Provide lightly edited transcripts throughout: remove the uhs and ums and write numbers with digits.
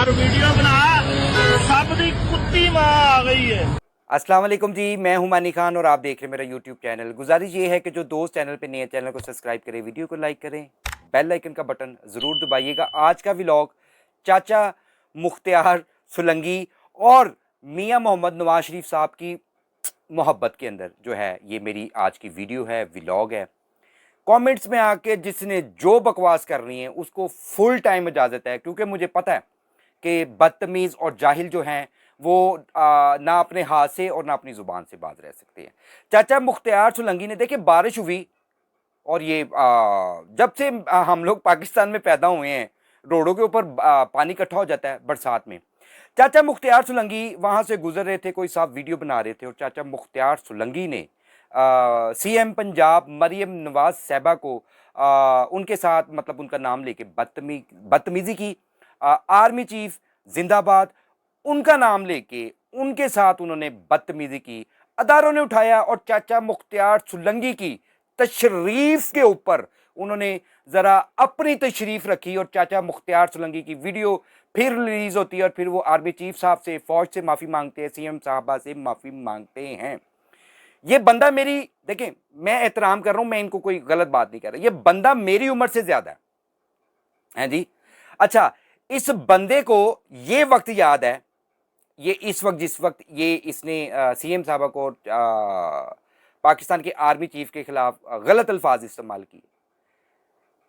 और वीडियो बना सब दी कुत्ती मां आ गई है। अस्सलाम वालेकुम जी, मैं हूं मानी खान और आप देख रहे हैं मेरा यूट्यूब चैनल। गुजारिश ये है कि जो दोस्त चैनल पे नए चैनल को सब्सक्राइब करें, वीडियो को लाइक करें, बेल आइकन का बटन ज़रूर दबाइएगा। आज का व्लॉग चाचा मुख्तियार सुलंगी और मियां मोहम्मद नवाज शरीफ साहब की मोहब्बत के अंदर जो है ये मेरी आज की वीडियो है, व्लॉग है। कमेंट्स में आके जिसने जो बकवास करनी है उसको फुल टाइम इजाज़त है, क्योंकि मुझे पता है कि बदतमीज़ और जाहिल जो हैं वो ना अपने हाथ से और ना अपनी ज़ुबान से बाज रह सकते हैं। चाचा मुख्तियार सुलंगी ने, देखिए बारिश हुई और ये जब से हम लोग पाकिस्तान में पैदा हुए हैं रोडों के ऊपर पानी इकट्ठा हो जाता है बरसात में। चाचा मुख्तियार सुलंगी वहाँ से गुजर रहे थे, कोई साहब वीडियो बना रहे थे और चाचा मुख्तियार सुलंगी ने सीएम पंजाब मरियम नवाज साहिबा को उनके साथ मतलब उनका नाम लेके बदतमीजी की। आर्मी चीफ जिंदाबाद उनका नाम लेके उनके साथ उन्होंने बदतमीजी की। अदारों ने उठाया और चाचा मुख्तियार सुलंगी की तशरीफ के ऊपर उन्होंने जरा अपनी तशरीफ रखी और चाचा मुख्तियार सुलंगी की वीडियो फिर रिलीज होती है और फिर वो आर्मी चीफ साहब से, फौज से माफी मांगते हैं, सीएम साहबा से माफी मांगते हैं। ये बंदा मेरी, देखें मैं एहतराम कर रहा हूं, मैं इनको कोई गलत बात नहीं कर रहा, ये बंदा मेरी उम्र से ज्यादा है जी। अच्छा, इस बंदे को ये वक्त याद है, ये इस वक्त जिस वक्त ये इसने सीएम साहबा को पाकिस्तान के आर्मी चीफ के खिलाफ गलत अल्फाज इस्तेमाल किए।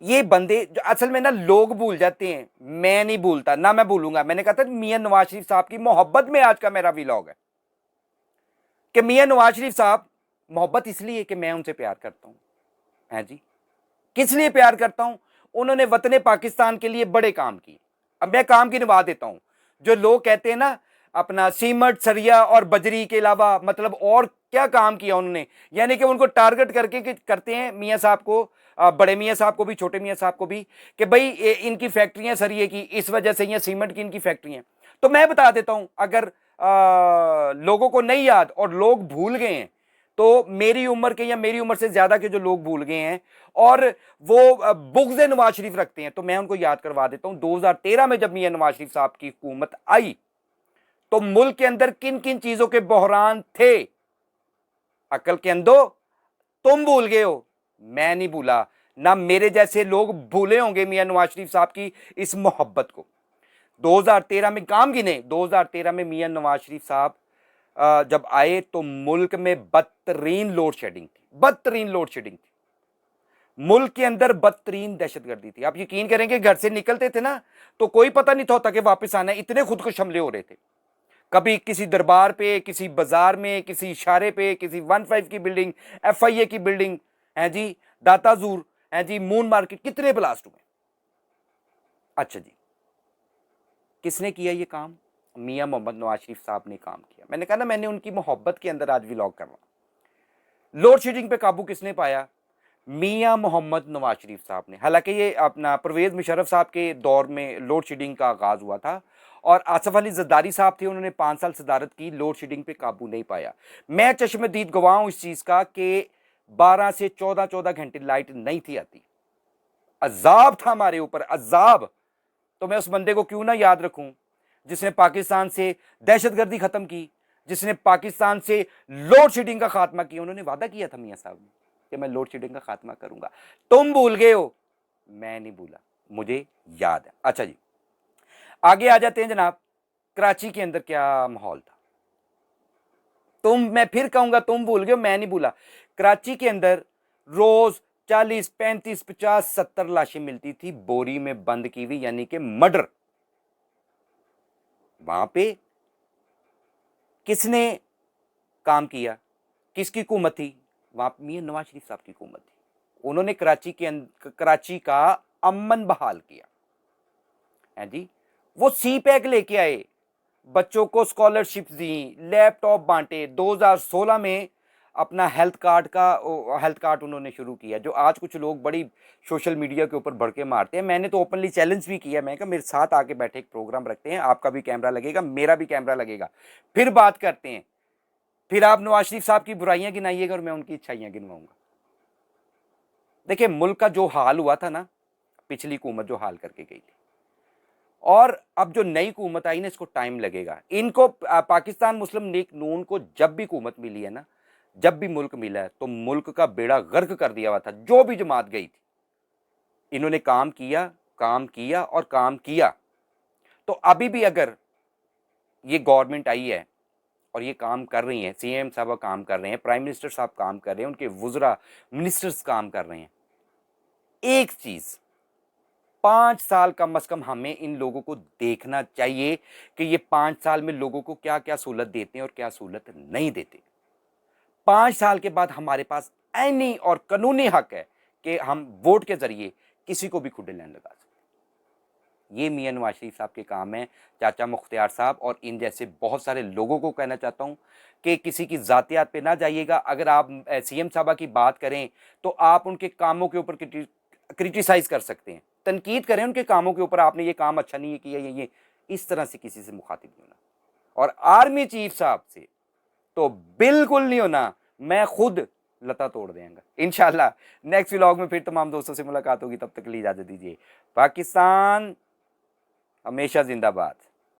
ये बंदे जो असल में ना लोग भूल जाते हैं, मैं नहीं भूलता ना, मैं भूलूंगा। मैंने कहा था मियां नवाज शरीफ साहब की मोहब्बत में आज का मेरा व्लॉग है कि मियां नवाज शरीफ साहब, मोहब्बत इसलिए कि मैं उनसे प्यार करता हूं, है जी। किस लिए प्यार करता हूं? उन्होंने वतन पाकिस्तान के लिए बड़े काम किए। अब मैं काम गिनवा देता हूं। जो लोग कहते हैं ना अपना सीमेंट सरिया और बजरी के अलावा मतलब और क्या काम किया उन्होंने, यानी कि उनको टारगेट करके करते हैं मियां साहब को, बड़े मियां साहब को भी, छोटे मियां साहब को भी, कि भाई इनकी फैक्ट्रियां सरिये की इस वजह से, या सीमेंट की इनकी फैक्ट्रियां। तो मैं बता देता हूं, अगर लोगों को नहीं याद और लोग भूल गए हैं तो मेरी उम्र के या मेरी उम्र से ज्यादा के जो लोग भूल गए हैं और वो बुग़्ज़ नवाज शरीफ रखते हैं, तो मैं उनको याद करवा देता हूं। 2013 में जब मियां नवाज शरीफ साहब की हुकूमत आई तो मुल्क के अंदर किन किन चीजों के बहरान थे। अकल के अंदो, तुम भूल गए हो, मैं नहीं भूला, ना मेरे जैसे लोग भूले होंगे मियां नवाज शरीफ साहब की इस मोहब्बत को। 2013 में काम गिने, 2013 में मियां नवाज शरीफ साहब जब आए तो मुल्क में बदतरीन लोड शेडिंग थी, बदतरीन लोड शेडिंग थी मुल्क के अंदर, बदतरीन दहशतगर्दी थी। आप यकीन करेंगे घर से निकलते थे ना तो कोई पता नहीं था कि वापस आना है, इतने खुदकुश हमले हो रहे थे। कभी किसी दरबार पे, किसी बाजार में, किसी इशारे पे, किसी 15 की बिल्डिंग, एफआईए की बिल्डिंग है जी, दाताजूर है जी, मून मार्केट, कितने ब्लास्ट हुए। अच्छा जी, किसने किया ये काम? मियां मोहम्मद नवाज शरीफ साहब ने काम किया। मैंने कहा ना, मैंने उनकी मोहब्बत के अंदर आज व्लॉग कर रहा हूं। लोड शेडिंग पे काबू किसने पाया? मियां मोहम्मद नवाज शरीफ साहब ने। हालांकि ये अपना परवेज मुशर्रफ साहब के दौर में लोड शेडिंग का आगाज हुआ था और आसफ अली जरदारी साहब थे, उन्होंने 5 साल सदारत की, लोड शेडिंग पे काबू नहीं पाया। मैं चश्मदीद गवाह हूं इस चीज का कि 12 से 14 घंटे लाइट नहीं थी आती। अजाब था हमारे ऊपर, अजाब। तो मैं उस बंदे को क्यों ना याद रखूं जिसने पाकिस्तान से दहशतगर्दी खत्म की, जिसने पाकिस्तान से लोड शेडिंग का खात्मा किया। उन्होंने वादा किया था मियां साहब ने कि मैं लोड शेडिंग का खात्मा करूंगा। तुम भूल गए हो, मैं नहीं भूला, मुझे याद है। अच्छा जी, आगे आ जाते हैं जनाब। कराची के अंदर क्या माहौल था? मैं फिर कहूंगा तुम भूल गए हो, मैं नहीं भूला। कराची के अंदर रोज 40, 35, 50, 70 लाशें मिलती थी बोरी में बंद की हुई, यानी कि मर्डर। वहां पे किसने काम किया? किसकी हुकूमत थी? वहां मियां नवाज शरीफ साहब की हुकूमत थी। उन्होंने कराची का अमन बहाल किया है जी। वो सी पैक लेके आए, बच्चों को स्कॉलरशिप दी, लैपटॉप बांटे। 2016 में अपना हेल्थ कार्ड उन्होंने शुरू किया, जो आज कुछ लोग बड़ी सोशल मीडिया के ऊपर भड़के मारते हैं। मैंने तो ओपनली चैलेंज भी किया, मैं कहा मेरे साथ आके बैठे एक प्रोग्राम रखते हैं, आपका भी कैमरा लगेगा, मेरा भी कैमरा लगेगा, फिर बात करते हैं, फिर आप नवाज शरीफ साहब की बुराइयां गिनाइएगा और मैं उनकी अच्छाइयां गिनवाऊंगा। देखिए मुल्क का जो हाल हुआ था ना, पिछली हुकूमत जो हाल करके गई थी, اور اب جو نئی حکومت آئی نا اس کو ٹائم لگے گا. ان کو پاکستان مسلم لیگ نون کو جب بھی حکومت ملی ہے نا, جب بھی ملک ملا ہے تو ملک کا بیڑا غرق کر دیا ہوا تھا. جو بھی جماعت گئی تھی انہوں نے کام کیا اور کام کیا. تو ابھی بھی اگر یہ گورنمنٹ آئی ہے اور یہ کام کر رہی ہیں, سی ایم صاحب کام کر رہے ہیں, پرائم منسٹر صاحب کام کر رہے ہیں, ان کے وزراء منسٹرز کام کر رہے ہیں, ایک چیز 5 سال کم از کم ہمیں ان لوگوں کو دیکھنا چاہیے کہ یہ 5 سال میں لوگوں کو کیا کیا سہولت دیتے ہیں اور کیا سہولت نہیں دیتے. 5 سال کے بعد ہمارے پاس آئینی اور قانونی حق ہے کہ ہم ووٹ کے ذریعے کسی کو بھی کھڈے لین لگا سکتے. یہ میاں نواز شریف صاحب کے کام ہیں, چاچا مختار صاحب اور ان جیسے بہت سارے لوگوں کو کہنا چاہتا ہوں کہ کسی کی ذاتیات پہ نہ جائیے گا. اگر آپ سی ایم صاحبہ کی بات کریں تو آپ ان کے کاموں کے اوپر کرٹیسائز کر سکتے ہیں, تنقید کریں ان کے کاموں کے اوپر, آپ نے یہ کام اچھا نہیں کیا, یہ اس طرح سے کسی سے مخاطب نہیں ہونا. اور آرمی چیف صاحب سے تو بالکل نہیں ہونا, میں خود لتا توڑ دیں گا انشاءاللہ. نیکسٹ ولاگ میں پھر تمام دوستوں سے ملاقات ہوگی, تب تک کے لیے اجازت دیجیے. پاکستان ہمیشہ زندہ باد.